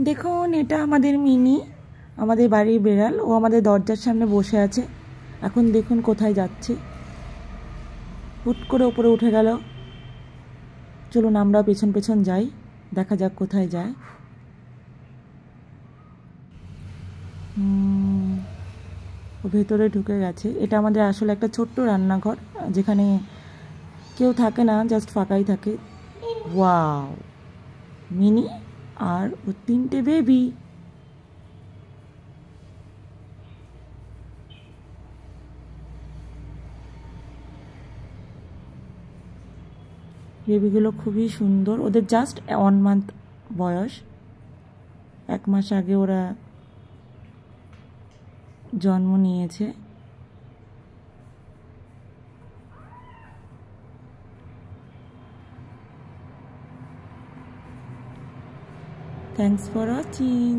দেখুন, এটা আমাদের মিনি, আমাদের বাড়ির বেড়াল। ও আমাদের দরজার সামনে বসে আছে। এখন দেখুন কোথায় যাচ্ছে, হুট করে উপরে উঠে গেল। চলুন আমরা পেছন পেছন যাই, দেখা যাক কোথায় যায়। ও ভেতরে ঢুকে গেছে। এটা আমাদের আসলে একটা ছোট্ট রান্নাঘর, যেখানে কেউ থাকে না, জাস্ট ফাঁকাই থাকে। ওয়াও, মিনি আর ও 3টে বেবি। বেবিগুলো খুবই সুন্দর। ওদের জাস্ট 1 মান্থ বয়স, 1 মাস আগে ওরা জন্ম নিয়েছে। Thanks for watching.